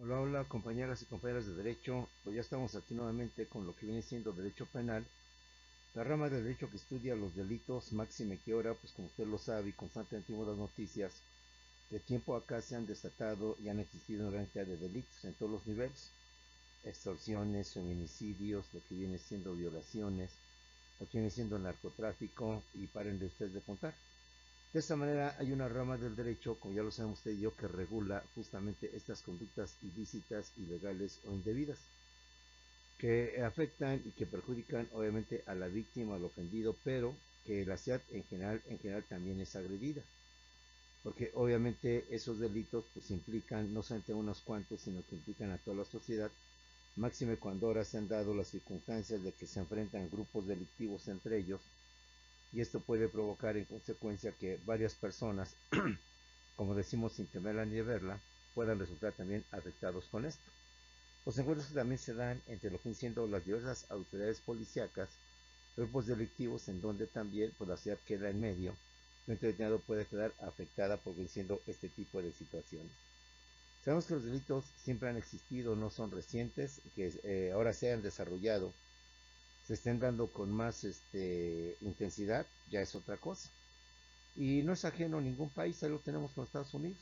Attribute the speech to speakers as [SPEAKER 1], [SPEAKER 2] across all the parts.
[SPEAKER 1] Hola, hola, compañeras y compañeras de derecho. Pues ya estamos aquí nuevamente con lo que viene siendo derecho penal, la rama de derecho que estudia los delitos, máxime que ahora, pues como usted lo sabe y constantemente vemos las noticias, de tiempo acá se han desatado y han existido una gran cantidad de delitos en todos los niveles: extorsiones, feminicidios, lo que viene siendo violaciones, lo que viene siendo narcotráfico, y paren de ustedes de contar. De esta manera hay una rama del derecho, como ya lo sabemos usted y yo, que regula justamente estas conductas ilícitas, ilegales o indebidas, que afectan y que perjudican obviamente a la víctima, al ofendido, pero que la sociedad en general también es agredida, porque obviamente esos delitos pues implican no solamente a unos cuantos, sino que implican a toda la sociedad, máxime cuando ahora se han dado las circunstancias de que se enfrentan grupos delictivos entre ellos, y esto puede provocar en consecuencia que varias personas, como decimos sin temerla ni de verla, puedan resultar también afectados con esto. Los encuentros que también se dan entre lo que vienen siendo las diversas autoridades policíacas, grupos delictivos, en donde también pues, la sociedad queda en medio, el determinado puede quedar afectada por siendo este tipo de situaciones. Sabemos que los delitos siempre han existido, no son recientes, que ahora se han desarrollado, se estén dando con más intensidad, ya es otra cosa. Y no es ajeno a ningún país, ahí lo tenemos con Estados Unidos.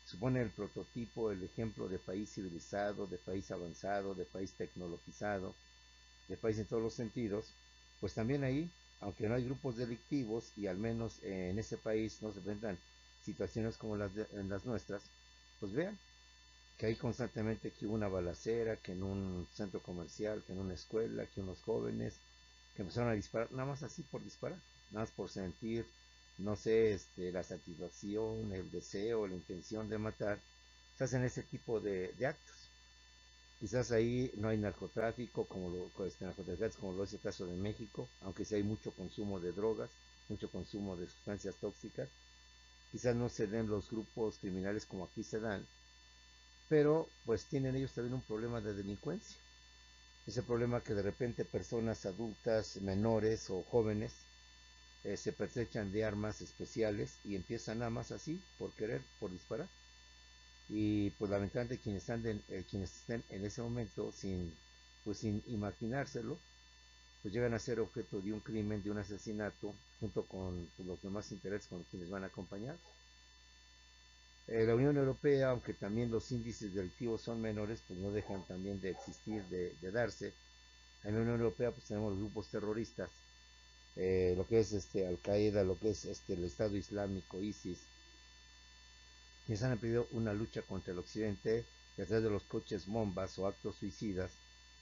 [SPEAKER 1] Supone el prototipo, el ejemplo de país civilizado, de país avanzado, de país tecnologizado, de país en todos los sentidos. Pues también ahí, aunque no hay grupos delictivos y al menos en ese país no se presentan situaciones como en las nuestras, pues vean que hay constantemente que hubo una balacera, que en un centro comercial, que en una escuela, que unos jóvenes que empezaron a disparar, nada más así por disparar, nada más por sentir, no sé, la satisfacción, el deseo, la intención de matar, se hacen ese tipo de actos. Quizás ahí no hay narcotráfico narcotraficantes como lo es el caso de México, aunque sí hay mucho consumo de drogas, mucho consumo de sustancias tóxicas. Quizás no se den los grupos criminales como aquí se dan, pero pues tienen ellos también un problema de delincuencia. Ese problema que de repente personas adultas, menores o jóvenes se pertrechan de armas especiales y empiezan nada más así, por querer, por disparar. Y pues lamentablemente quienes estén en ese momento sin imaginárselo, pues llegan a ser objeto de un crimen, de un asesinato, junto con pues, los demás intereses con quienes van acompañados. La Unión Europea, aunque también los índices delictivos son menores, pues no dejan también de existir, de darse. En la Unión Europea pues tenemos los grupos terroristas, lo que es Al Qaeda, lo que es el Estado Islámico, ISIS, quienes han pedido una lucha contra el occidente, y a través de los coches bombas o actos suicidas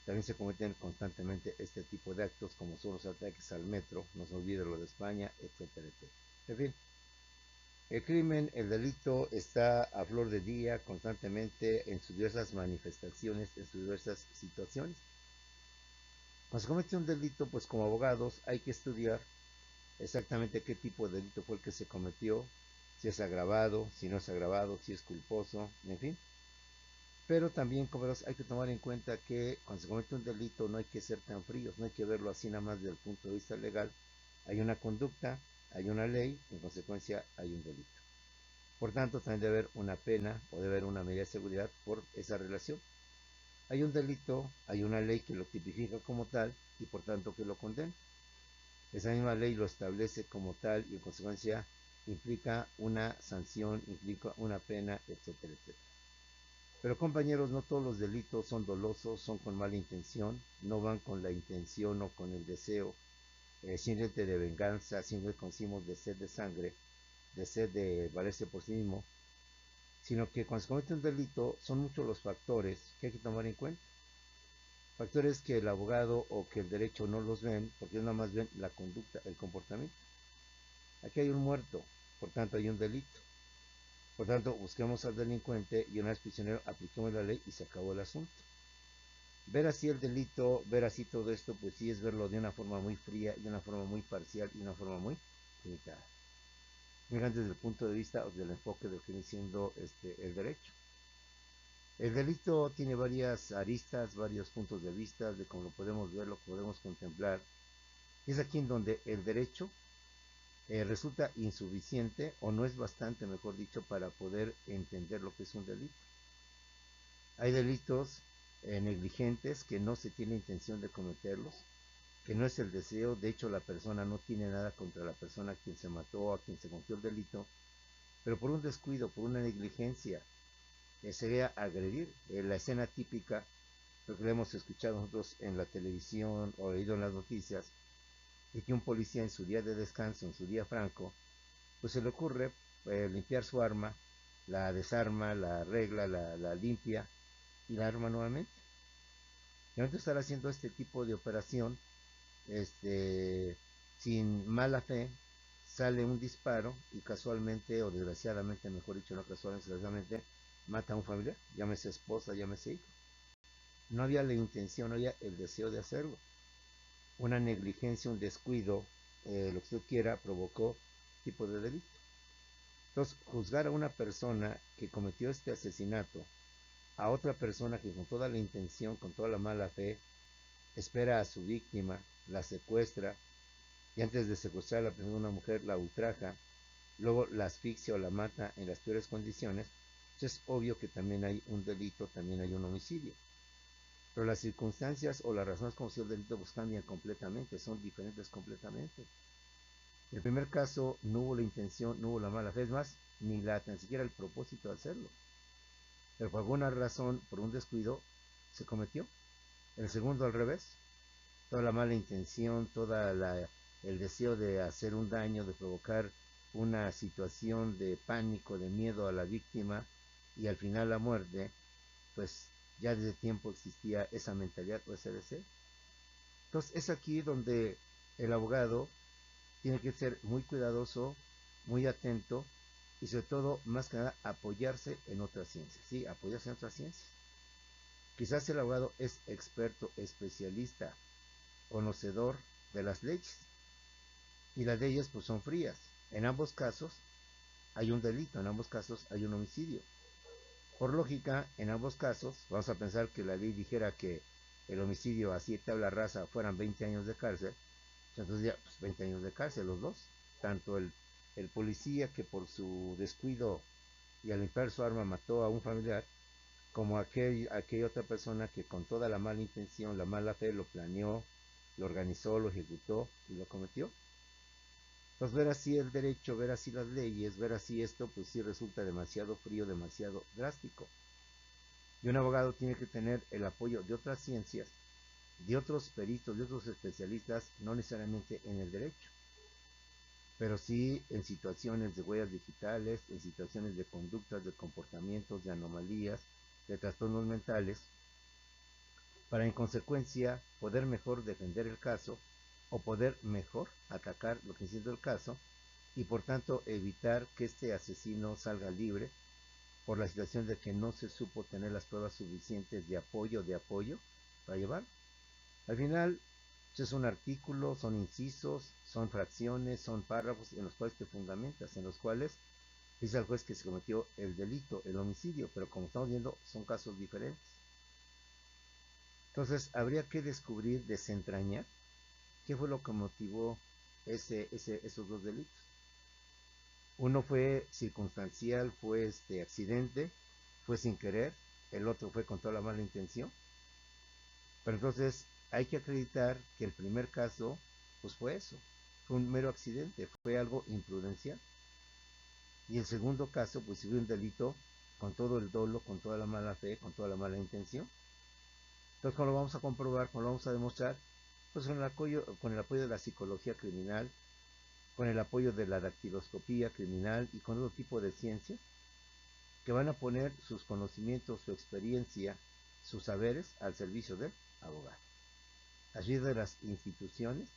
[SPEAKER 1] también se cometen constantemente este tipo de actos, como son los ataques al metro, no se olvide lo de España, etcétera, etcétera. En fin, el crimen, el delito está a flor de día constantemente en sus diversas manifestaciones, en sus diversas situaciones. Cuando se comete un delito, pues como abogados hay que estudiar exactamente qué tipo de delito fue el que se cometió, si es agravado, si no es agravado, si es culposo, en fin. Pero también, como verás, hay que tomar en cuenta que cuando se comete un delito no hay que ser tan fríos, no hay que verlo así nada más desde el punto de vista legal. Hay una conducta, hay una ley, en consecuencia hay un delito. Por tanto, también debe haber una pena o debe haber una medida de seguridad por esa relación. Hay un delito, hay una ley que lo tipifica como tal y por tanto que lo condena. Esa misma ley lo establece como tal y en consecuencia implica una sanción, implica una pena, etcétera, etcétera. Pero compañeros, no todos los delitos son dolosos, son con mala intención, no van con la intención o con el deseo simplemente de venganza, simplemente con símbolos de sed de sangre, de sed de valerse por sí mismo, sino que cuando se comete un delito son muchos los factores que hay que tomar en cuenta. Factores que el abogado o que el derecho no los ven, porque ellos nada más ven la conducta, el comportamiento. Aquí hay un muerto, por tanto hay un delito. Por tanto, busquemos al delincuente y una vez prisionero, apliquemos la ley y se acabó el asunto. Ver así el delito, ver así todo esto, pues sí es verlo de una forma muy fría, de una forma muy parcial y de una forma muy limitada. Miran desde el punto de vista del enfoque de lo que viene siendo el derecho. El delito tiene varias aristas, varios puntos de vista de cómo lo podemos ver, lo podemos contemplar. Y es aquí en donde el derecho resulta insuficiente o no es bastante, mejor dicho, para poder entender lo que es un delito. Hay delitos negligentes que no se tiene intención de cometerlos, que no es el deseo, de hecho la persona no tiene nada contra la persona a quien se mató, a quien se cometió el delito, pero por un descuido, por una negligencia, sería agredir. La escena típica, lo que le hemos escuchado nosotros en la televisión o leído en las noticias, de que un policía en su día de descanso, en su día franco, pues se le ocurre limpiar su arma, la desarma, la arregla, la limpia y la arma nuevamente. Y antes de estar haciendo este tipo de operación, sin mala fe, sale un disparo y casualmente, o desgraciadamente, mejor dicho, no casualmente, desgraciadamente, mata a un familiar, llámese esposa, llámese hijo. No había la intención, no había el deseo de hacerlo. Una negligencia, un descuido, lo que usted quiera, provocó tipo de delito. Entonces, juzgar a una persona que cometió este asesinato, a otra persona que con toda la intención, con toda la mala fe, espera a su víctima, la secuestra, y antes de secuestrar a la persona de una mujer, la ultraja, luego la asfixia o la mata en las peores condiciones, pues es obvio que también hay un delito, también hay un homicidio. Pero las circunstancias o las razones como si el delito pues cambian completamente, son diferentes completamente. En el primer caso no hubo la intención, no hubo la mala fe, es más, ni siquiera el propósito de hacerlo. Pero por alguna razón, por un descuido, se cometió. En el segundo al revés, toda la mala intención, el deseo de hacer un daño, de provocar una situación de pánico, de miedo a la víctima y al final la muerte, pues ya desde tiempo existía esa mentalidad o ese deseo. Entonces es aquí donde el abogado tiene que ser muy cuidadoso, muy atento y sobre todo, más que nada, apoyarse en otras ciencias, ¿sí? Apoyarse en otras ciencias. Quizás el abogado es experto, especialista, conocedor de las leyes y las leyes pues son frías. En ambos casos hay un delito, en ambos casos hay un homicidio. Por lógica, en ambos casos, vamos a pensar que la ley dijera que el homicidio así tabla rasa fueran 20 años de cárcel, entonces ya, pues 20 años de cárcel los dos, tanto el policía que por su descuido y al limpiar su arma mató a un familiar, como aquella otra persona que con toda la mala intención, la mala fe, lo planeó, lo organizó, lo ejecutó y lo cometió. Entonces ver así el derecho, ver así las leyes, ver así esto, pues sí resulta demasiado frío, demasiado drástico. Y un abogado tiene que tener el apoyo de otras ciencias, de otros peritos, de otros especialistas, no necesariamente en el derecho, pero sí en situaciones de huellas digitales, en situaciones de conductas, de comportamientos, de anomalías, de trastornos mentales, para en consecuencia poder mejor defender el caso o poder mejor atacar lo que es el caso y por tanto evitar que este asesino salga libre por la situación de que no se supo tener las pruebas suficientes de apoyo para llevar. Al final, es un artículo, son incisos, son fracciones, son párrafos en los cuales te fundamentas, en los cuales dice al juez que se cometió el delito, el homicidio, pero como estamos viendo, son casos diferentes. Entonces, habría que descubrir, desentrañar, qué fue lo que motivó esos dos delitos. Uno fue circunstancial, fue este accidente, fue sin querer, el otro fue con toda la mala intención. Pero entonces hay que acreditar que el primer caso, pues fue eso, fue un mero accidente, fue algo imprudencial. Y el segundo caso, pues fue un delito con todo el dolo, con toda la mala fe, con toda la mala intención. Entonces, ¿cómo lo vamos a comprobar? ¿Cómo lo vamos a demostrar? Pues con el apoyo de la psicología criminal, con el apoyo de la dactiloscopía criminal y con otro tipo de ciencias que van a poner sus conocimientos, su experiencia, sus saberes al servicio del abogado. Allí de las instituciones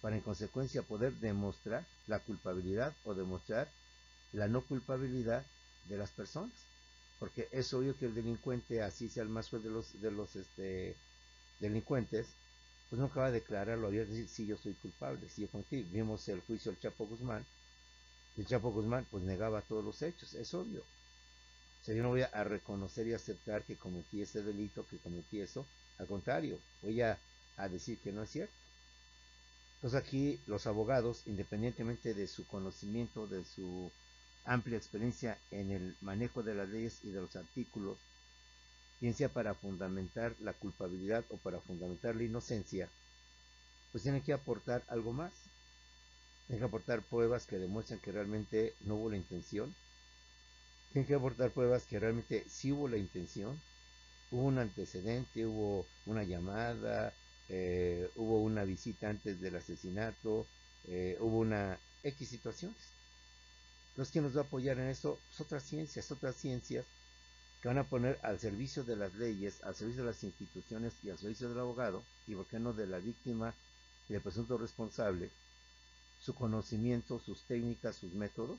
[SPEAKER 1] para en consecuencia poder demostrar la culpabilidad o demostrar la no culpabilidad de las personas. Porque es obvio que el delincuente, así sea el más fuerte de los delincuentes, pues nunca va a declararlo abierto y decir, sí, yo soy culpable, sí, yo cometí. Vimos el juicio del Chapo Guzmán, y el Chapo Guzmán pues negaba todos los hechos, es obvio. O sea, yo no voy a reconocer y aceptar que cometí ese delito, que cometí eso, al contrario, voy a decir que no es cierto. Entonces aquí los abogados, independientemente de su conocimiento, de su amplia experiencia en el manejo de las leyes y de los artículos, bien sea para fundamentar la culpabilidad o para fundamentar la inocencia, pues tienen que aportar algo más. Tienen que aportar pruebas que demuestren que realmente no hubo la intención. Tienen que aportar pruebas que realmente sí hubo la intención. Hubo un antecedente, hubo una llamada, hubo una visita antes del asesinato, hubo una X situaciones. Entonces, ¿quién nos va a apoyar en eso? Pues otras ciencias que van a poner al servicio de las leyes, al servicio de las instituciones y al servicio del abogado, y por qué no de la víctima y del presunto responsable, su conocimiento, sus técnicas, sus métodos,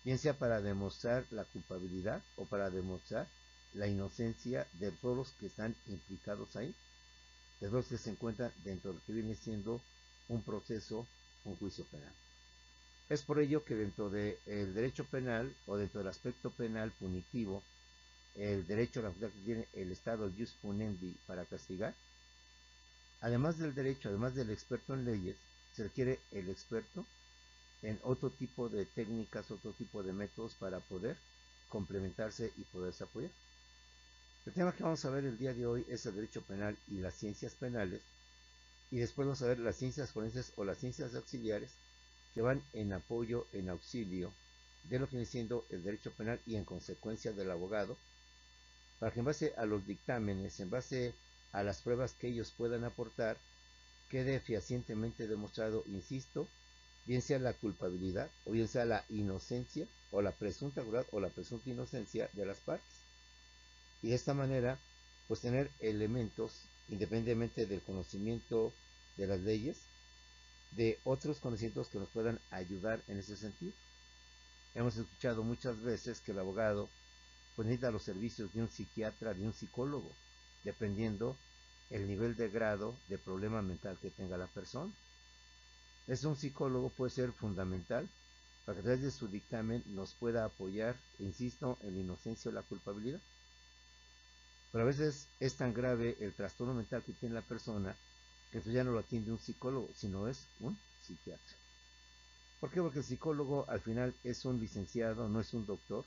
[SPEAKER 1] bien sea para demostrar la culpabilidad o para demostrar la inocencia de todos los que están implicados ahí, de todos los que se encuentran dentro de lo que viene siendo un proceso, un juicio penal. Es por ello que dentro del derecho penal o dentro del aspecto penal punitivo, el derecho a la facultad que tiene el Estado jus punendi para castigar, además del derecho, además del experto en leyes, se requiere el experto en otro tipo de técnicas, otro tipo de métodos para poder complementarse y poderse apoyar. El tema que vamos a ver el día de hoy es el derecho penal y las ciencias penales, y después vamos a ver las ciencias forenses o las ciencias auxiliares que van en apoyo, en auxilio de lo que viene siendo el derecho penal y en consecuencia del abogado, para que en base a los dictámenes, en base a las pruebas que ellos puedan aportar, quede fehacientemente demostrado, insisto, bien sea la culpabilidad o bien sea la inocencia o la presunta verdad o la presunta inocencia de las partes. Y de esta manera, pues tener elementos, independientemente del conocimiento de las leyes, de otros conocimientos que nos puedan ayudar en ese sentido. Hemos escuchado muchas veces que el abogado pues necesita los servicios de un psiquiatra, de un psicólogo, dependiendo el nivel de grado de problema mental que tenga la persona. Un psicólogo puede ser fundamental para que a través de su dictamen nos pueda apoyar, insisto, en la inocencia o la culpabilidad. Pero a veces es tan grave el trastorno mental que tiene la persona que entonces ya no lo atiende un psicólogo, sino es un psiquiatra. ¿Por qué? Porque el psicólogo al final es un licenciado, no es un doctor,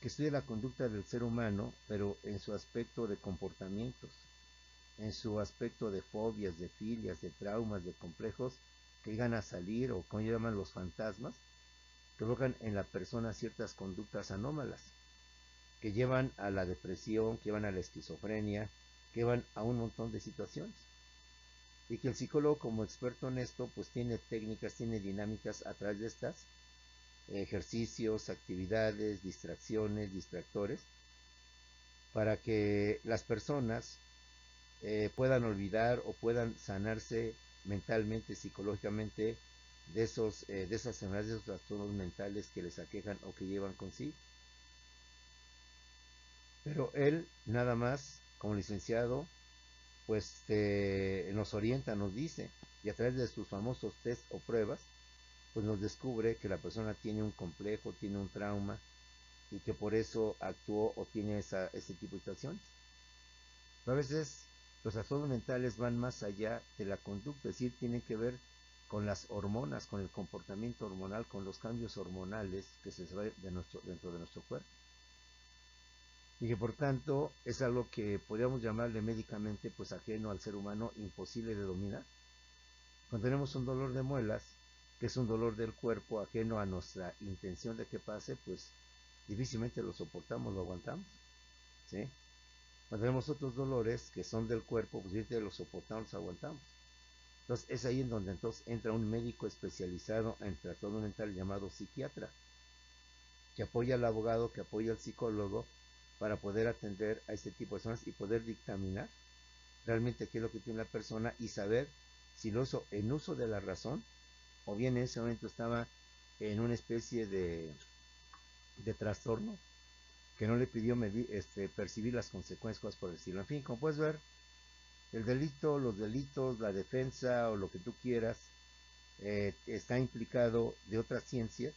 [SPEAKER 1] que estudia la conducta del ser humano, pero en su aspecto de comportamientos, en su aspecto de fobias, de filias, de traumas, de complejos, que llegan a salir, o como llaman los fantasmas, que provocan en la persona ciertas conductas anómalas, que llevan a la depresión, que llevan a la esquizofrenia, que llevan a un montón de situaciones. Y que el psicólogo como experto en esto, pues tiene técnicas, tiene dinámicas a través de estas ejercicios, actividades, distracciones, distractores, para que las personas puedan olvidar o puedan sanarse mentalmente, psicológicamente, de esas enfermedades, de esos trastornos mentales que les aquejan o que llevan consigo. Pero él, nada más, como licenciado, pues nos orienta, nos dice, y a través de sus famosos test o pruebas, pues nos descubre que la persona tiene un complejo, tiene un trauma, y que por eso actuó o tiene ese tipo de situaciones. Pero a veces los trastornos mentales van más allá de la conducta, es decir, tienen que ver con las hormonas, con el comportamiento hormonal, con los cambios hormonales que se ven dentro de nuestro cuerpo. Y que por tanto es algo que podríamos llamarle médicamente pues ajeno al ser humano, imposible de dominar. Cuando tenemos un dolor de muelas, que es un dolor del cuerpo ajeno a nuestra intención de que pase, pues difícilmente lo soportamos, lo aguantamos, ¿sí? Cuando tenemos otros dolores que son del cuerpo, pues difícilmente lo soportamos, aguantamos. Entonces es ahí en donde entonces entra un médico especializado en trastorno mental llamado psiquiatra, que apoya al abogado, que apoya al psicólogo para poder atender a este tipo de personas y poder dictaminar realmente qué es lo que tiene la persona y saber si lo hizo en uso de la razón o bien en ese momento estaba en una especie de trastorno que no le pidió percibir las consecuencias, cosas por el estilo. En fin, como puedes ver, el delito, los delitos, la defensa o lo que tú quieras, está implicado de otras ciencias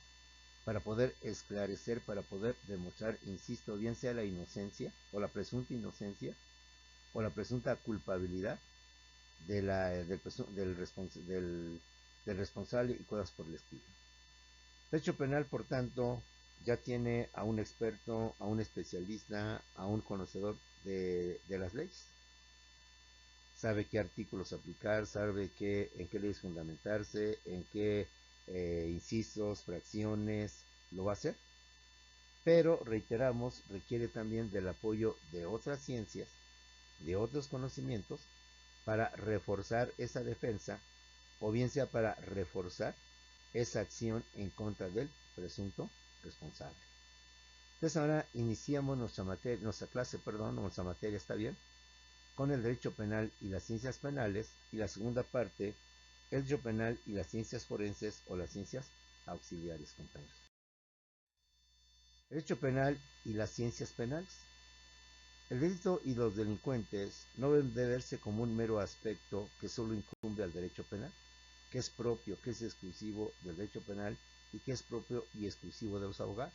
[SPEAKER 1] para poder esclarecer, para poder demostrar, insisto, bien sea la inocencia o la presunta inocencia o la presunta culpabilidad de del responsable y cosas por el estilo. Derecho penal, por tanto, ya tiene a un experto, a un especialista, a un conocedor de las leyes. Sabe qué artículos aplicar, sabe en qué leyes fundamentarse, en qué incisos, fracciones lo va a hacer. Pero, reiteramos, requiere también del apoyo de otras ciencias, de otros conocimientos, para reforzar esa defensa, o bien sea para reforzar esa acción en contra del presunto responsable. Entonces ahora iniciamos nuestra clase, nuestra materia, ¿está bien? Con el derecho penal y las ciencias penales, y la segunda parte, el derecho penal y las ciencias forenses o las ciencias auxiliares, compañeros. Derecho penal y las ciencias penales. El delito y los delincuentes no deben de verse como un mero aspecto que solo incumbe al derecho penal, que es propio, que es exclusivo del derecho penal y que es propio y exclusivo de los abogados.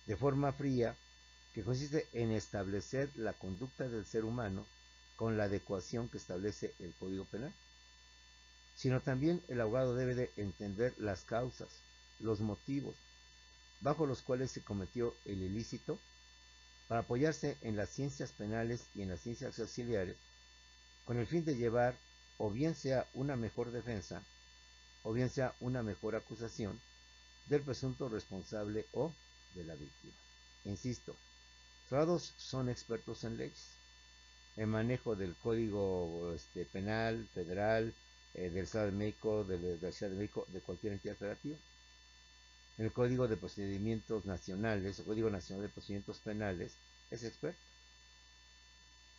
[SPEAKER 1] De forma fría, que consiste en establecer la conducta del ser humano con la adecuación que establece el Código Penal, sino también el abogado debe de entender las causas, los motivos bajo los cuales se cometió el ilícito, para apoyarse en las ciencias penales y en las ciencias auxiliares, con el fin de llevar o bien sea una mejor defensa, o bien sea una mejor acusación del presunto responsable o de la víctima. Insisto, todos son expertos en leyes, en manejo del Código Penal Federal, del Estado de México, de la Ciudad de México, de cualquier entidad federativa. En el Código de Procedimientos Nacionales, el Código Nacional de Procedimientos Penales, es experto.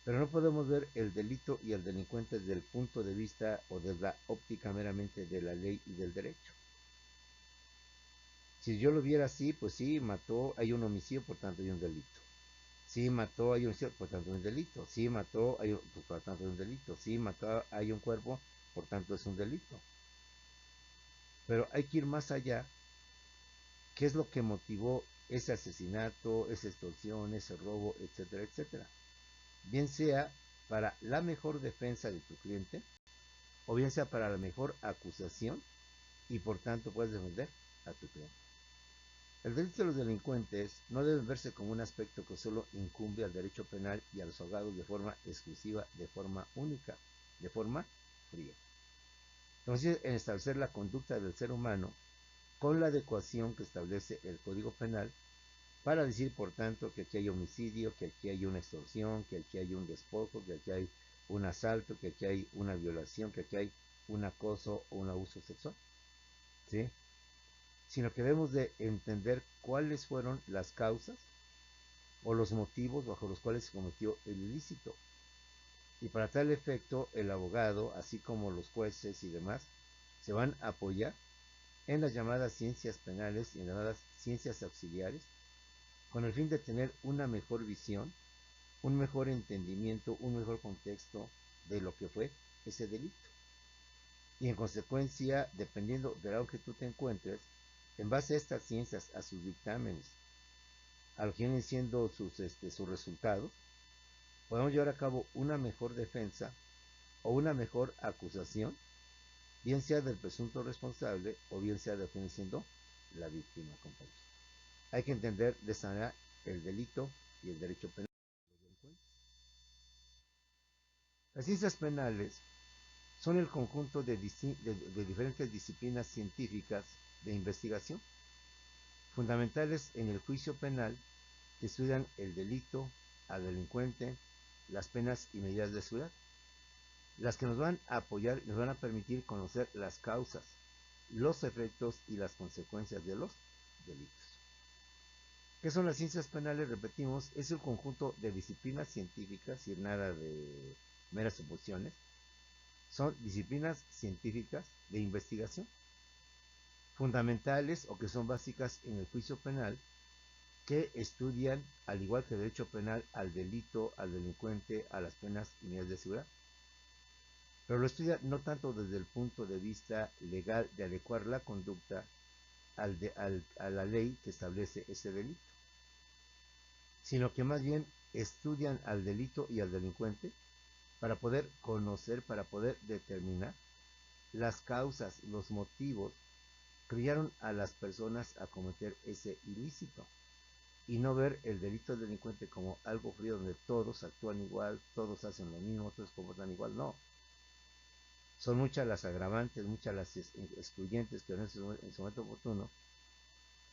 [SPEAKER 1] Pero no podemos ver el delito y el delincuente desde el punto de vista o desde la óptica meramente de la ley y del derecho. Si yo lo viera así, pues sí, mató, hay un homicidio, por tanto hay un delito. Sí, mató, hay un homicidio, por tanto hay un delito. Sí, mató, pues, por tanto hay un delito. Sí, mató, hay un cuerpo, por tanto es un delito. Pero hay que ir más allá. ¿Qué es lo que motivó ese asesinato, esa extorsión, ese robo, etcétera, etcétera? Bien sea para la mejor defensa de tu cliente, o bien sea para la mejor acusación, y por tanto puedes defender a tu cliente. El delito de los delincuentes no debe verse como un aspecto que solo incumbe al derecho penal y a los abogados de forma exclusiva, de forma única, de forma fría. Entonces, en establecer la conducta del ser humano con la adecuación que establece el Código Penal, para decir, por tanto, que aquí hay homicidio, que aquí hay una extorsión, que aquí hay un despojo, que aquí hay un asalto, que aquí hay una violación, que aquí hay un acoso o un abuso sexual, ¿sí? Sino que debemos de entender cuáles fueron las causas o los motivos bajo los cuales se cometió el ilícito. Y para tal efecto, el abogado, así como los jueces y demás, se van a apoyar en las llamadas ciencias penales y en las llamadas ciencias auxiliares, con el fin de tener una mejor visión, un mejor entendimiento, un mejor contexto de lo que fue ese delito. Y en consecuencia, dependiendo del lado que tú te encuentres, en base a estas ciencias, a sus dictámenes, a lo que vienen siendo sus resultados, podemos llevar a cabo una mejor defensa o una mejor acusación, bien sea del presunto responsable o bien sea de lo que viene siendo la víctima, compañeros. Hay que entender de esa manera el delito y el derecho penal. Las ciencias penales son el conjunto de diferentes disciplinas científicas de investigación, fundamentales en el juicio penal, que estudian el delito, al delincuente, las penas y medidas de seguridad, las que nos van a apoyar y nos van a permitir conocer las causas, los efectos y las consecuencias de los delitos. ¿Qué son las ciencias penales? Repetimos, es el conjunto de disciplinas científicas, y nada de meras suposiciones. Son disciplinas científicas de investigación, fundamentales o que son básicas en el juicio penal, que estudian, al igual que el derecho penal, al delito, al delincuente, a las penas y medidas de seguridad. Pero lo estudia no tanto desde el punto de vista legal de adecuar la conducta a la ley que establece ese delito, sino que más bien estudian al delito y al delincuente para poder conocer, para poder determinar las causas, los motivos criaron a las personas a cometer ese ilícito y no ver el delito delincuente como algo frío donde todos actúan igual, todos hacen lo mismo, todos se comportan igual. No, son muchas las agravantes, muchas las excluyentes que en su momento oportuno,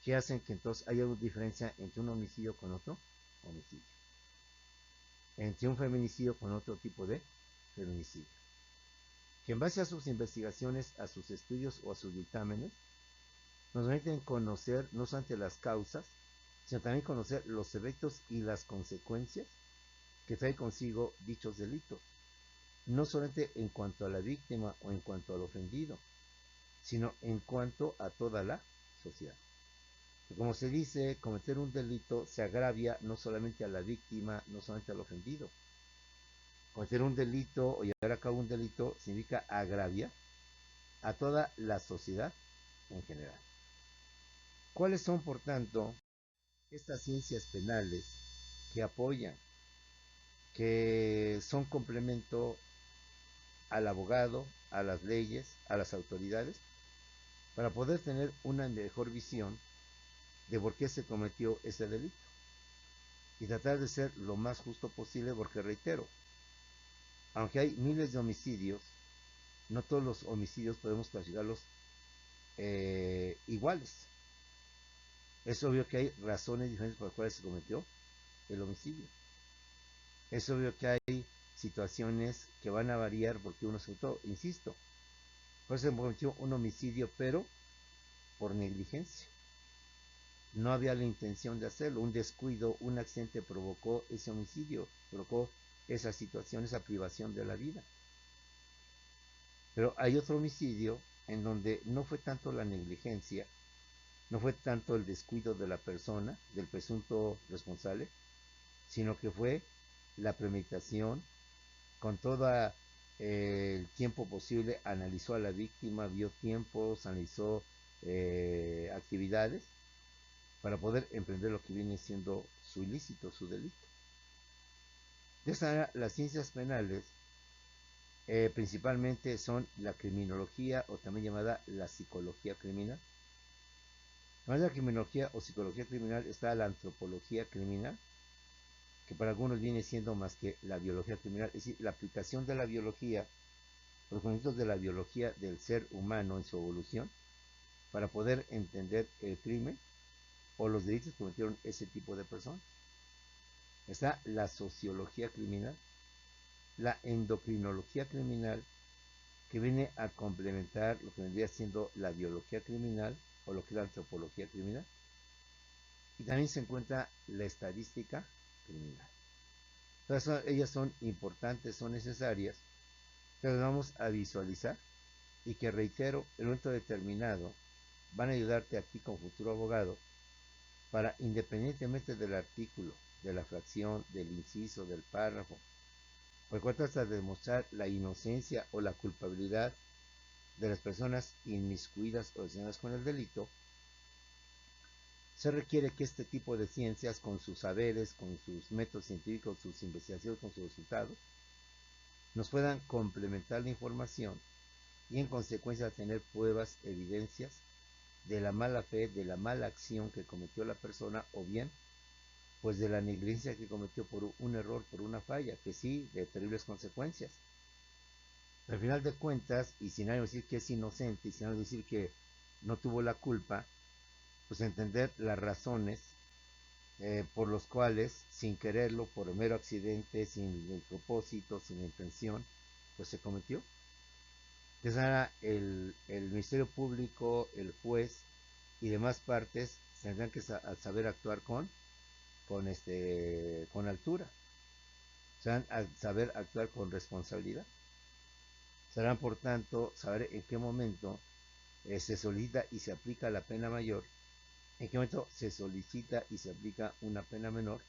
[SPEAKER 1] que hacen que entonces haya una diferencia entre un homicidio con otro homicidio, entre un feminicidio con otro tipo de feminicidio, que en base a sus investigaciones, a sus estudios o a sus dictámenes, nos permiten conocer no solamente las causas, sino también conocer los efectos y las consecuencias que trae consigo dichos delitos, no solamente en cuanto a la víctima o en cuanto al ofendido, sino en cuanto a toda la sociedad. Como se dice, cometer un delito se agravia no solamente a la víctima, no solamente al ofendido. Cometer un delito o llevar a cabo un delito significa agraviar a toda la sociedad en general. ¿Cuáles son, por tanto, estas ciencias penales que apoyan, que son complemento al abogado, a las leyes, a las autoridades, para poder tener una mejor visión de por qué se cometió ese delito y tratar de ser lo más justo posible? Porque reitero, aunque hay miles de homicidios, no todos los homicidios podemos clasificarlos iguales. Es obvio que hay razones diferentes por las cuales se cometió el homicidio. Es obvio que hay situaciones que van a variar porque uno se auto, insisto, pues se cometió un homicidio, pero por negligencia. No había la intención de hacerlo, un descuido, un accidente provocó ese homicidio, provocó esa situación, esa privación de la vida. Pero hay otro homicidio en donde no fue tanto la negligencia, no fue tanto el descuido de la persona, del presunto responsable, sino que fue la premeditación, con todo el tiempo posible, analizó a la víctima, vio tiempos, analizó actividades para poder emprender lo que viene siendo su ilícito, su delito. De esta manera, las ciencias penales principalmente son la criminología, o también llamada la psicología criminal. Además de la criminología o psicología criminal está la antropología criminal, que para algunos viene siendo más que la biología criminal, es decir, la aplicación de la biología, los conceptos de la biología del ser humano en su evolución, para poder entender el crimen o los delitos que cometieron ese tipo de personas. Está la sociología criminal, la endocrinología criminal, que viene a complementar lo que vendría siendo la biología criminal o lo que es la antropología criminal. Y también se encuentra la estadística criminal. Entonces, ellas son importantes, son necesarias, que las vamos a visualizar y que, reitero, en un momento determinado van a ayudarte a ti como futuro abogado para, independientemente del artículo, de la fracción, del inciso, del párrafo, por cual trata de demostrar la inocencia o la culpabilidad de las personas inmiscuidas o relacionadas con el delito, se requiere que este tipo de ciencias, con sus saberes, con sus métodos científicos, sus investigaciones, con sus resultados, nos puedan complementar la información y en consecuencia tener pruebas, evidencias de la mala fe, de la mala acción que cometió la persona, o bien pues de la negligencia que cometió por un error, por una falla, que sí, de terribles consecuencias. Pero al final de cuentas, y sin algo decir que es inocente, y sin algo decir que no tuvo la culpa, pues entender las razones por los cuales, sin quererlo, por mero accidente, sin el propósito, sin la intención, pues se cometió. Entonces ahora el Ministerio Público, el juez y demás partes tendrán que saber actuar con altura, serán a saber actuar con responsabilidad, serán por tanto saber en qué momento se solicita y se aplica la pena mayor, en qué momento se solicita y se aplica una pena menor,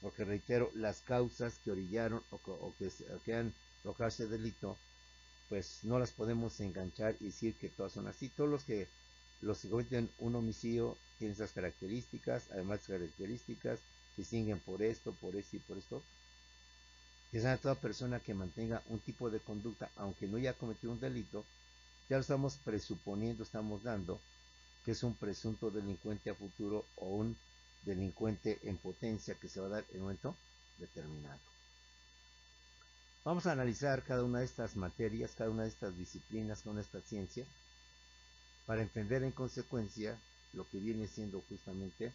[SPEAKER 1] porque reitero, las causas que orillaron que han provocado ese delito, pues no las podemos enganchar y decir que todas son así. Todos los que cometen un homicidio tienen esas características, además características se distinguen por esto y por esto. Que sea toda persona que mantenga un tipo de conducta, aunque no haya cometido un delito, ya lo estamos presuponiendo, estamos dando que es un presunto delincuente a futuro o un delincuente en potencia que se va a dar en un momento determinado. Vamos a analizar cada una de estas materias, cada una de estas disciplinas, cada una de estas ciencias, para entender en consecuencia lo que viene siendo justamente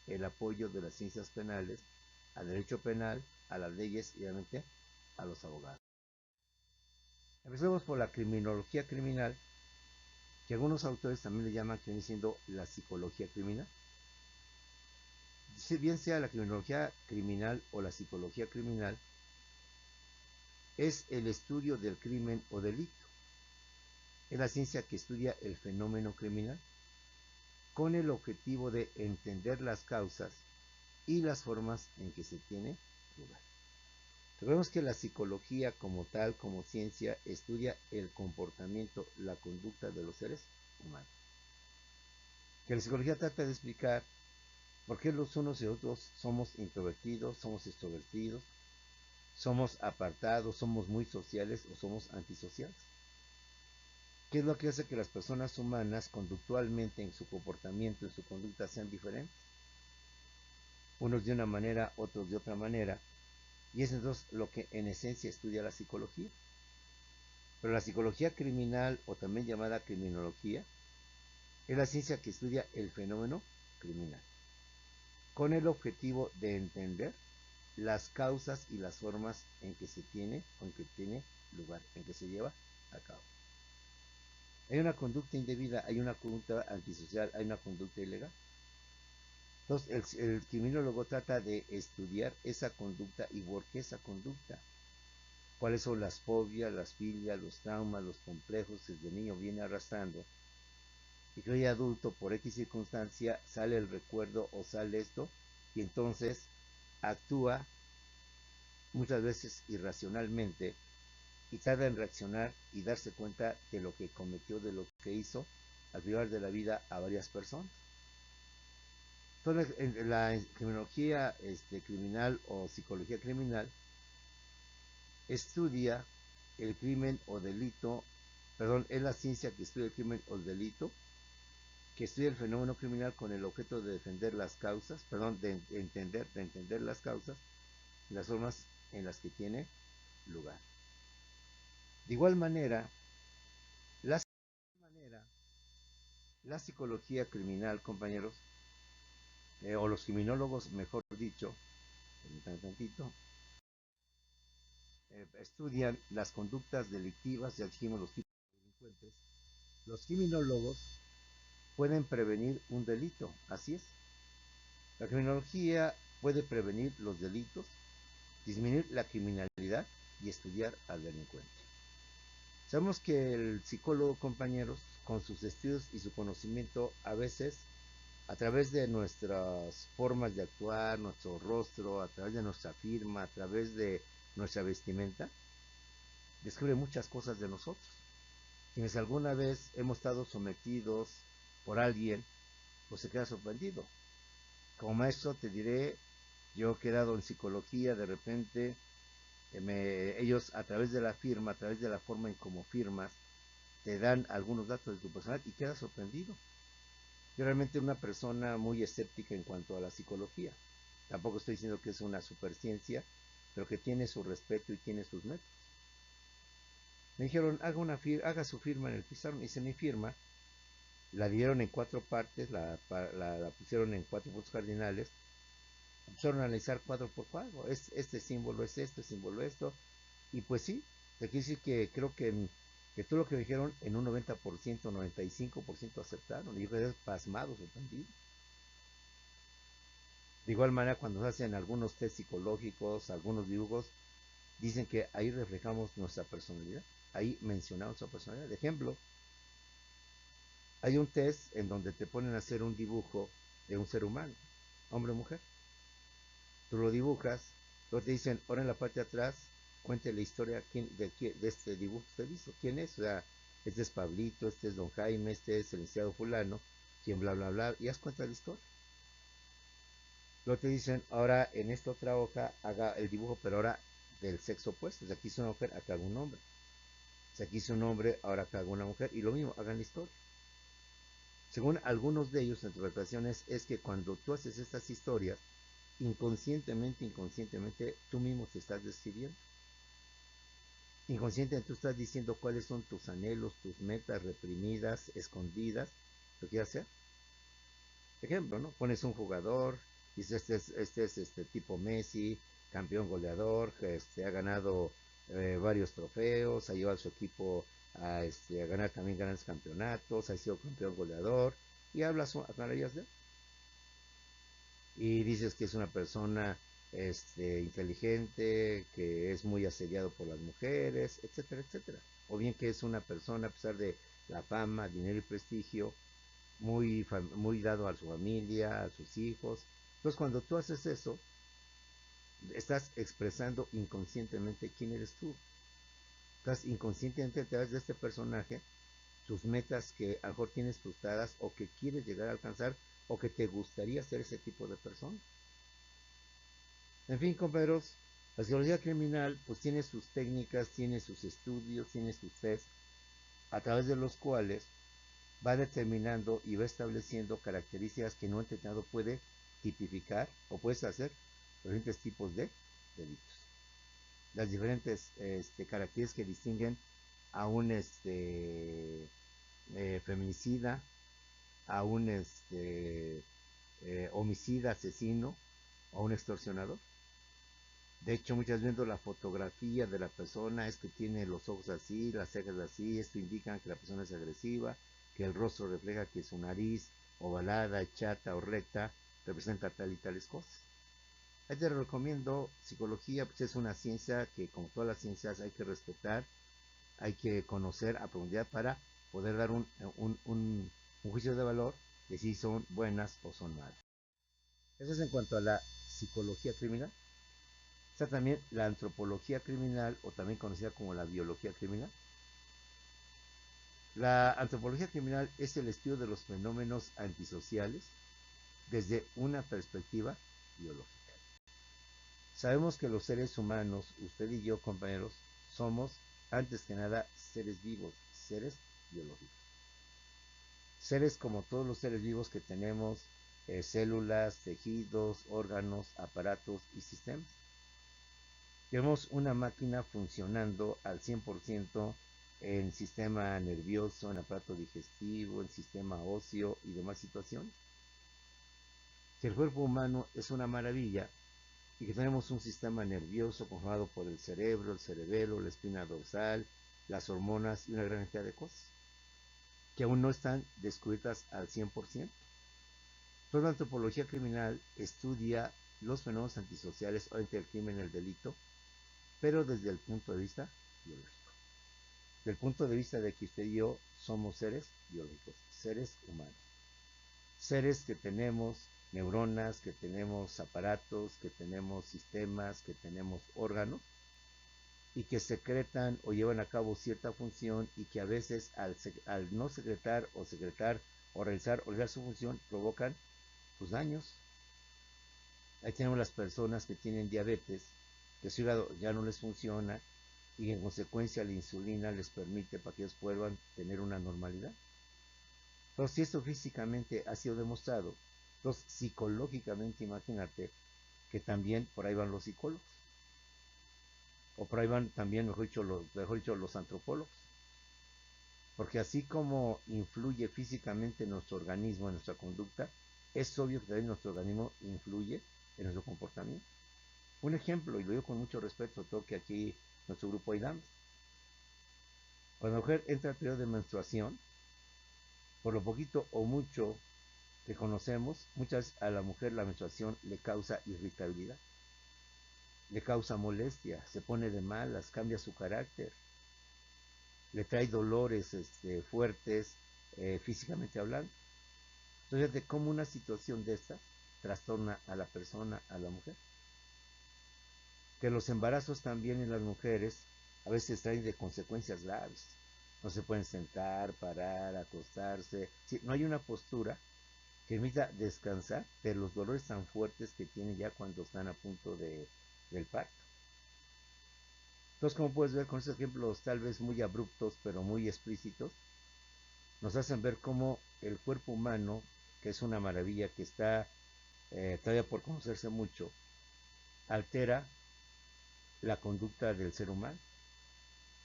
[SPEAKER 1] el apoyo de las ciencias penales al derecho penal, a las leyes y obviamente a los abogados. Empecemos por la criminología criminal, que algunos autores también le llaman, que viene siendo la psicología criminal. Si bien sea la criminología criminal o la psicología criminal, es el estudio del crimen o delito. Es la ciencia que estudia el fenómeno criminal con el objetivo de entender las causas y las formas en que se tiene lugar. Recordemos que la psicología como tal, como ciencia, estudia el comportamiento, la conducta de los seres humanos. Que la psicología trata de explicar por qué los unos y otros somos introvertidos, somos extrovertidos, somos apartados, somos muy sociales o somos antisociales. ¿Qué es lo que hace que las personas humanas conductualmente en su comportamiento, en su conducta sean diferentes? Unos de una manera, otros de otra manera. Y es entonces lo que en esencia estudia la psicología. Pero la psicología criminal, o también llamada criminología, es la ciencia que estudia el fenómeno criminal, con el objetivo de entender las causas y las formas en que se tiene, o en que tiene lugar, en que se lleva a cabo. Hay una conducta indebida, hay una conducta antisocial, hay una conducta ilegal. Entonces, el criminólogo trata de estudiar esa conducta y por qué esa conducta. Cuáles son las fobias, las filias, los traumas, los complejos que desde niño viene arrastrando. Y que hoy adulto, por X circunstancia, sale el recuerdo o sale esto, y entonces actúa muchas veces irracionalmente y tarda en reaccionar y darse cuenta de lo que cometió, de lo que hizo, al privar de la vida a varias personas. Entonces, en la criminología criminal o psicología criminal estudia el crimen o delito, perdón, es la ciencia que estudia el crimen o el delito, que estudia el fenómeno criminal con el objeto de defender las causas, perdón, de entender las causas y las formas en las que tiene lugar. De igual manera, la, la psicología criminal, compañeros, o los criminólogos, mejor dicho, permítanme tantito, estudian las conductas delictivas, ya dijimos los tipos de delincuentes. Los criminólogos pueden prevenir un delito, así es. La criminología puede prevenir los delitos, disminuir la criminalidad y estudiar al delincuente. Sabemos que el psicólogo, compañeros, con sus estudios y su conocimiento, a veces, a través de nuestras formas de actuar, nuestro rostro, a través de nuestra firma, a través de nuestra vestimenta, descubre muchas cosas de nosotros. Quienes alguna vez hemos estado sometidos por alguien, pues se queda sorprendido. Como maestro te diré, yo he quedado en psicología, de repente ellos a través de la firma, a través de la forma en cómo firmas, te dan algunos datos de tu personal y quedas sorprendido. Yo realmente una persona muy escéptica en cuanto a la psicología. Tampoco estoy diciendo que es una superciencia, pero que tiene su respeto y tiene sus métodos. Me dijeron, haga su firma en el pizarrón. Hice mi firma, la dieron en 4 partes, la pusieron en 4 puntos cardinales, empezaron a analizar cuadro por cuadro. Este símbolo es esto, símbolo esto. Y pues sí, te quiero decir que creo que todo lo que me dijeron en un 90%, 95% aceptaron. Y yo quedé pasmado, sorprendido. De igual manera, cuando se hacen algunos test psicológicos, algunos dibujos, dicen que ahí reflejamos nuestra personalidad. Ahí mencionamos nuestra personalidad. De ejemplo, hay un test en donde te ponen a hacer un dibujo de un ser humano, hombre o mujer. Tú lo dibujas, luego te dicen, ahora en la parte de atrás, cuente la historia de este dibujo que usted hizo. ¿Quién es? O sea, este es Pablito, este es Don Jaime, este es el licenciado fulano, quien bla, bla, bla, y haz cuenta de la historia. Luego te dicen, ahora en esta otra hoja haga el dibujo, pero ahora del sexo opuesto. O sea, aquí hizo una mujer, acá haga un hombre. O sea, aquí hizo un hombre, ahora acá haga una mujer, y lo mismo, hagan la historia. Según algunos de ellos, interpretaciones, es que cuando tú haces estas historias, inconscientemente, tú mismo te estás describiendo. Inconscientemente tú estás diciendo cuáles son tus anhelos, tus metas reprimidas, escondidas, lo que quieras hacer. Ejemplo, ¿no? Pones un jugador, dices, este tipo Messi, campeón goleador, que ha ganado varios trofeos, ha llevado a su equipo a ganar también grandes campeonatos, ha sido campeón goleador, y hablas maravillas de él. Y dices que es una persona inteligente, que es muy asediado por las mujeres, etcétera, etcétera. O bien que es una persona, a pesar de la fama, dinero y prestigio, muy dado a su familia, a sus hijos. Entonces, cuando tú haces eso, estás expresando inconscientemente quién eres tú. Estás inconscientemente detrás de este personaje, tus metas que a lo mejor tienes frustradas o que quieres llegar a alcanzar o que te gustaría ser ese tipo de persona. En fin, compañeros, la psicología criminal pues tiene sus técnicas, tiene sus estudios, tiene sus test, a través de los cuales va determinando y va estableciendo características que un entrenado puede tipificar o puedes hacer diferentes tipos de delitos. Las diferentes características que distinguen a un feminicida, a un homicida, asesino o a un extorsionador. De hecho, muchas veces viendo la fotografía de la persona es que tiene los ojos así, las cejas así, esto indica que la persona es agresiva, que el rostro refleja que su nariz ovalada, chata o recta representa tal y tales cosas. Ahí te recomiendo psicología, pues es una ciencia que como todas las ciencias hay que respetar, hay que conocer a profundidad para poder dar un juicio de valor de si son buenas o son malas. Eso es en cuanto a la psicología criminal. Está también la antropología criminal o también conocida como la biología criminal. La antropología criminal es el estudio de los fenómenos antisociales desde una perspectiva biológica. Sabemos que los seres humanos, usted y yo, compañeros, somos antes que nada seres vivos, seres biológicos. Seres como todos los seres vivos que tenemos células, tejidos, órganos, aparatos y sistemas. Tenemos una máquina funcionando al 100% en sistema nervioso, en aparato digestivo, en sistema óseo y demás situaciones. Que el cuerpo humano es una maravilla y que tenemos un sistema nervioso conformado por el cerebro, el cerebelo, la espina dorsal, las hormonas y una gran cantidad de cosas que aún no están descubiertas al 100%. Toda la antropología criminal estudia los fenómenos antisociales, obviamente el crimen, el delito, pero desde el punto de vista biológico. Del punto de vista de que usted y yo somos seres biológicos, seres humanos. Seres que tenemos neuronas, que tenemos aparatos, que tenemos sistemas, que tenemos órganos y que secretan o llevan a cabo cierta función y que a veces al no secretar o realizar su función provocan pues, daños. Ahí tenemos las personas que tienen diabetes, que su hígado ya no les funciona y en consecuencia la insulina les permite para que ellos puedan tener una normalidad. Entonces, si esto físicamente ha sido demostrado, entonces psicológicamente imagínate que también por ahí van los psicólogos, o por ahí van también, mejor dicho, los antropólogos, porque así como influye físicamente en nuestro organismo, en nuestra conducta, es obvio que también nuestro organismo influye en nuestro comportamiento. Un ejemplo, y lo digo con mucho respeto, todo que aquí nuestro grupo hay damas. Cuando la mujer entra al periodo de menstruación, por lo poquito o mucho que conocemos, muchas a la mujer la menstruación le causa irritabilidad, le causa molestia, se pone de malas, cambia su carácter, le trae dolores fuertes físicamente hablando. Entonces, de cómo una situación de estas trastorna a la persona, a la mujer. Que los embarazos también en las mujeres a veces traen de consecuencias graves. No se pueden sentar, parar, acostarse. Sí, no hay una postura que permita descansar de los dolores tan fuertes que tienen ya cuando están a punto del parto. Entonces, como puedes ver con estos ejemplos tal vez muy abruptos, pero muy explícitos, nos hacen ver cómo el cuerpo humano, que es una maravilla, que está todavía por conocerse mucho, altera la conducta del ser humano.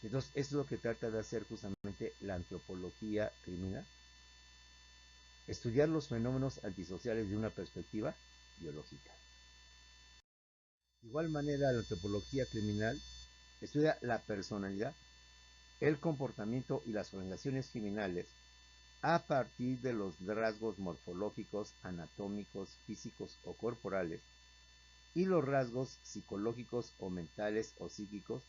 [SPEAKER 1] Entonces, esto es lo que trata de hacer justamente la antropología criminal. Estudiar los fenómenos antisociales de una perspectiva biológica. De igual manera, la antropología criminal estudia la personalidad, el comportamiento y las organizaciones criminales a partir de los rasgos morfológicos, anatómicos, físicos o corporales y los rasgos psicológicos o mentales o psíquicos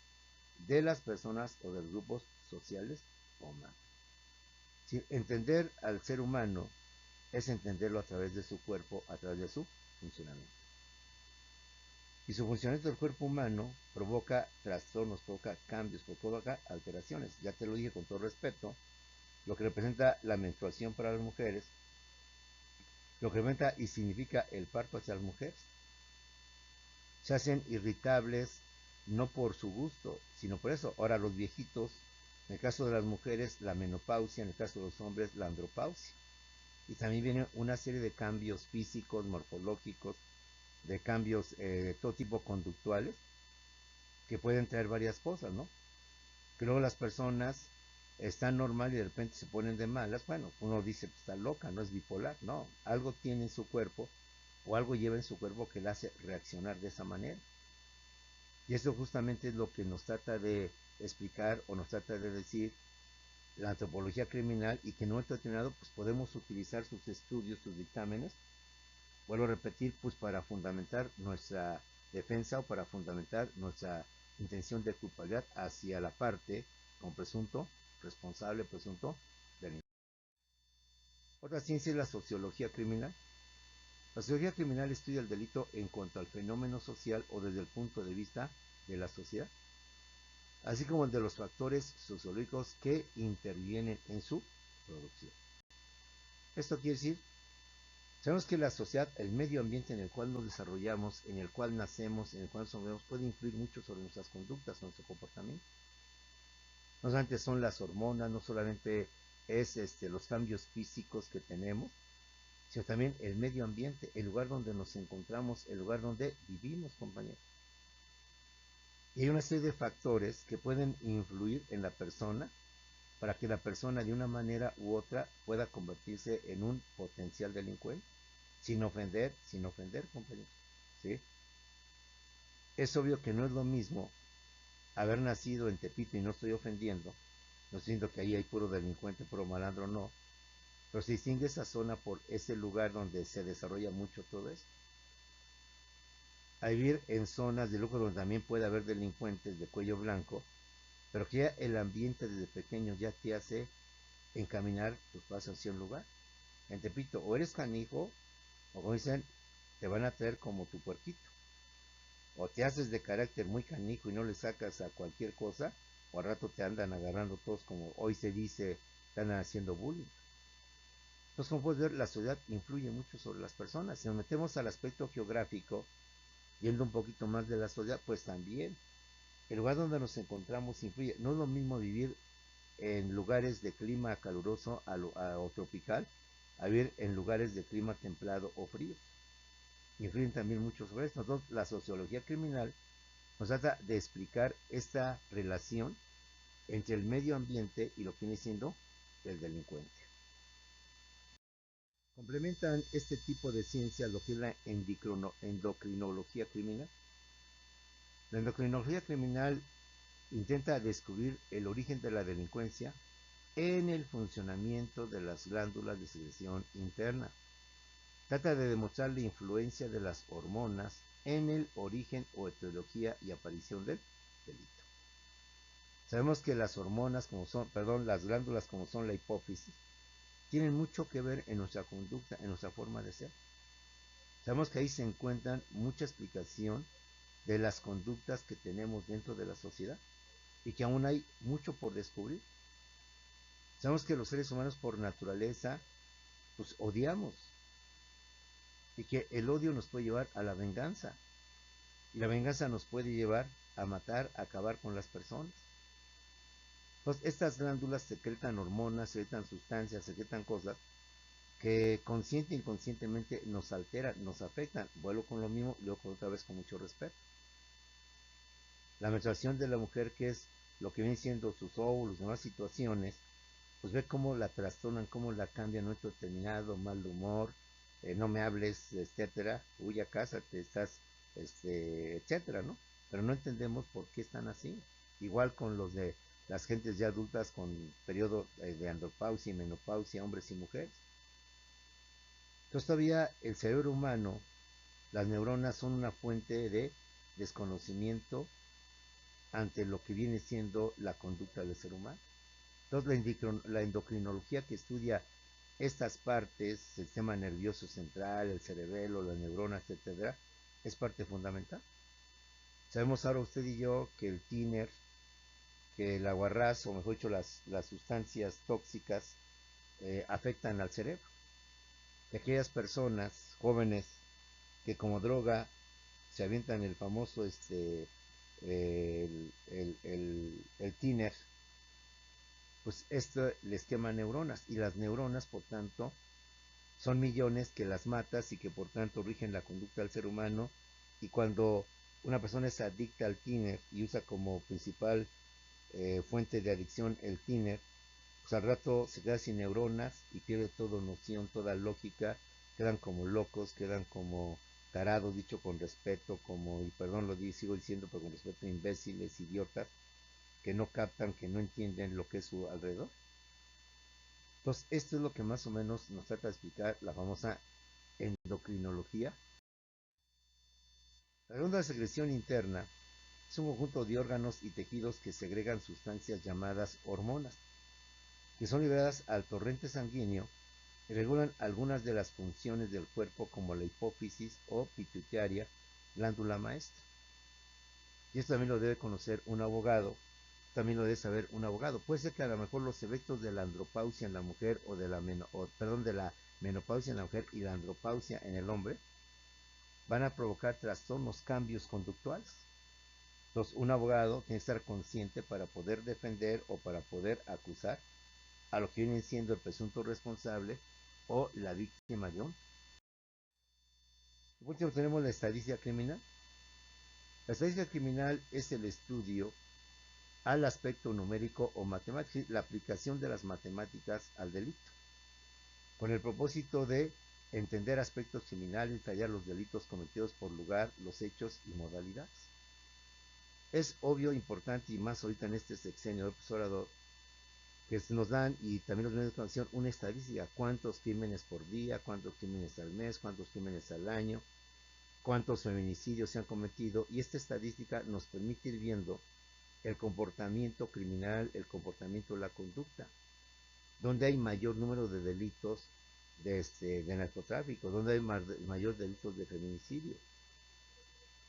[SPEAKER 1] de las personas o de los grupos sociales o humanos. Si entender al ser humano es entenderlo a través de su cuerpo, a través de su funcionamiento. Y su funcionamiento del cuerpo humano provoca trastornos, provoca cambios, provoca alteraciones. Ya te lo dije con todo respeto, lo que representa la menstruación para las mujeres, lo que representa y significa el parto hacia las mujeres. Se hacen irritables no por su gusto, sino por eso. Ahora los viejitos, en el caso de las mujeres, la menopausia, en el caso de los hombres, la andropausia. Y también viene una serie de cambios físicos, morfológicos, de cambios de todo tipo conductuales, que pueden traer varias cosas, ¿no? Que luego las personas están normal y de repente se ponen de malas. Bueno, uno dice, pues está loca, no es bipolar. No, algo tiene en su cuerpo o algo lleva en su cuerpo que la hace reaccionar de esa manera. Y eso justamente es lo que nos trata de explicar o nos trata de decir la antropología criminal, y que en un momento determinado pues podemos utilizar sus estudios, sus dictámenes, vuelvo a repetir, pues para fundamentar nuestra defensa o para fundamentar nuestra intención de culpabilidad hacia la parte como presunto responsable, presunto delincuente. Otra ciencia es la sociología criminal. La sociología criminal estudia el delito en cuanto al fenómeno social o desde el punto de vista de la sociedad, así como el de los factores sociológicos que intervienen en su producción. Esto quiere decir, sabemos que la sociedad, el medio ambiente en el cual nos desarrollamos, en el cual nacemos, en el cual somos, puede influir mucho sobre nuestras conductas, nuestro comportamiento. No solamente son las hormonas, no solamente es los cambios físicos que tenemos, sino también el medio ambiente, el lugar donde nos encontramos, el lugar donde vivimos, compañeros. Y hay una serie de factores que pueden influir en la persona para que la persona de una manera u otra pueda convertirse en un potencial delincuente, sin ofender, compañeros. ¿Sí? Es obvio que no es lo mismo haber nacido en Tepito, y no estoy ofendiendo, no estoy diciendo que ahí hay puro delincuente, puro malandro, no, pero se distingue esa zona por ese lugar donde se desarrolla mucho todo esto. A vivir en zonas de lujo donde también puede haber delincuentes de cuello blanco, pero que ya el ambiente desde pequeño ya te hace encaminar tus pasos hacia un lugar. En Tepito, o eres canijo, o como dicen, te van a traer como tu puerquito. O te haces de carácter muy canijo y no le sacas a cualquier cosa, o al rato te andan agarrando todos, como hoy se dice, están haciendo bullying. Entonces, como puedes ver, la sociedad influye mucho sobre las personas. Si nos metemos al aspecto geográfico, yendo un poquito más de la sociedad, pues también el lugar donde nos encontramos influye. No es lo mismo vivir en lugares de clima caluroso o tropical a vivir en lugares de clima templado o frío. Influyen también mucho sobre esto. Entonces, la sociología criminal nos trata de explicar esta relación entre el medio ambiente y lo que viene siendo el delincuente. Complementan este tipo de ciencia lo que es la endocrinología criminal. La endocrinología criminal intenta descubrir el origen de la delincuencia en el funcionamiento de las glándulas de secreción interna. Trata de demostrar la influencia de las hormonas en el origen o etiología y aparición del delito. Sabemos que las hormonas, las glándulas como son la hipófisis, tienen mucho que ver en nuestra conducta, en nuestra forma de ser. Sabemos que ahí se encuentran mucha explicación de las conductas que tenemos dentro de la sociedad y que aún hay mucho por descubrir. Sabemos que los seres humanos por naturaleza pues odiamos, y que el odio nos puede llevar a la venganza, y la venganza nos puede llevar a matar, a acabar con las personas. Entonces, estas glándulas secretan hormonas, secretan sustancias, secretan cosas que consciente e inconscientemente nos alteran, nos afectan. Vuelvo con lo mismo, luego otra vez con mucho respeto. La menstruación de la mujer, que es lo que viene siendo sus óvulos, demás situaciones, pues ve cómo la trastornan, cómo la cambian, no estoy terminado, mal de humor, no me hables, etcétera, huye a casa, te estás, etcétera, ¿no? Pero no entendemos por qué están así. Igual con los de las gentes ya adultas con periodo de andropausia y menopausia, hombres y mujeres. Entonces todavía el cerebro humano, las neuronas son una fuente de desconocimiento ante lo que viene siendo la conducta del ser humano. Entonces la endocrinología que estudia estas partes, el sistema nervioso central, el cerebelo, las neuronas, etcétera, es parte fundamental. Sabemos ahora usted y yo que el tiner, que el aguarrás, o mejor dicho, las sustancias tóxicas, afectan al cerebro. Que aquellas personas jóvenes que como droga se avientan el famoso el tiner, pues esto les quema neuronas y las neuronas, por tanto, son millones que las matas y que por tanto rigen la conducta del ser humano. Y cuando una persona es adicta al tiner y usa como principal fuente de adicción el tiner, pues al rato se queda sin neuronas y pierde toda noción, toda lógica, quedan como locos, quedan como tarados, dicho con respeto, como, y perdón sigo diciendo, pero con respeto, imbéciles, idiotas, que no captan, que no entienden lo que es su alrededor. Entonces, esto es lo que más o menos nos trata de explicar la famosa endocrinología. La glándula de secreción interna es un conjunto de órganos y tejidos que segregan sustancias llamadas hormonas, que son liberadas al torrente sanguíneo y regulan algunas de las funciones del cuerpo como la hipófisis o pituitaria, glándula maestra. Y esto también lo debe conocer un abogado, también lo debe saber un abogado. Puede ser que a lo mejor los efectos de la andropausia en la mujer o de de la menopausia en la mujer y la andropausia en el hombre van a provocar trastornos, cambios conductuales. Entonces, un abogado tiene que estar consciente para poder defender o para poder acusar a lo que viene siendo el presunto responsable o la víctima de un. Por último, tenemos la estadística criminal. La estadística criminal es el estudio al aspecto numérico o matemático, la aplicación de las matemáticas al delito, con el propósito de entender aspectos criminales, detallar los delitos cometidos por lugar, los hechos y modalidades. Es obvio, importante y más ahorita en este sexenio del profesorado, que nos dan, y también los medios de comunicación, una estadística: cuántos crímenes por día, cuántos crímenes al mes, cuántos crímenes al año, cuántos feminicidios se han cometido, y esta estadística nos permite ir viendo el comportamiento criminal, el comportamiento de la conducta, donde hay mayor número de delitos de narcotráfico, donde hay mayor delitos de feminicidio.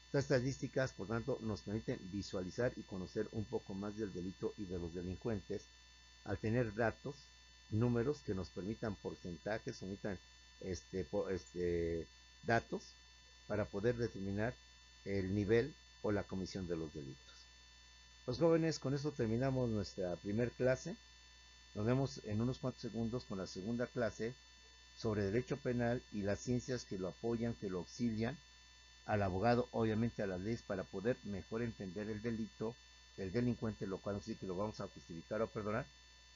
[SPEAKER 1] Estas estadísticas, por tanto, nos permiten visualizar y conocer un poco más del delito y de los delincuentes al tener datos, números que nos permitan porcentajes, permitan datos para poder determinar el nivel o la comisión de los delitos. Los jóvenes, con esto terminamos nuestra primera clase. Nos vemos en unos cuantos segundos con la segunda clase sobre derecho penal y las ciencias que lo apoyan, que lo auxilian, al abogado, obviamente a las leyes, para poder mejor entender el delito, el delincuente, lo cual no sí que lo vamos a justificar o perdonar,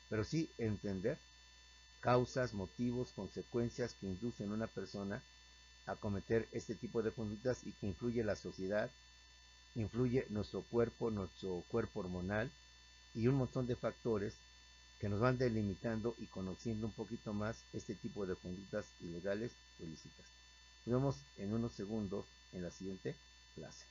[SPEAKER 1] pero sí entender causas, motivos, consecuencias que inducen a una persona a cometer este tipo de conductas y que influye la sociedad, influye nuestro cuerpo hormonal y un montón de factores que nos van delimitando y conociendo un poquito más este tipo de conductas ilegales o ilícitas. Nos vemos en unos segundos en la siguiente clase.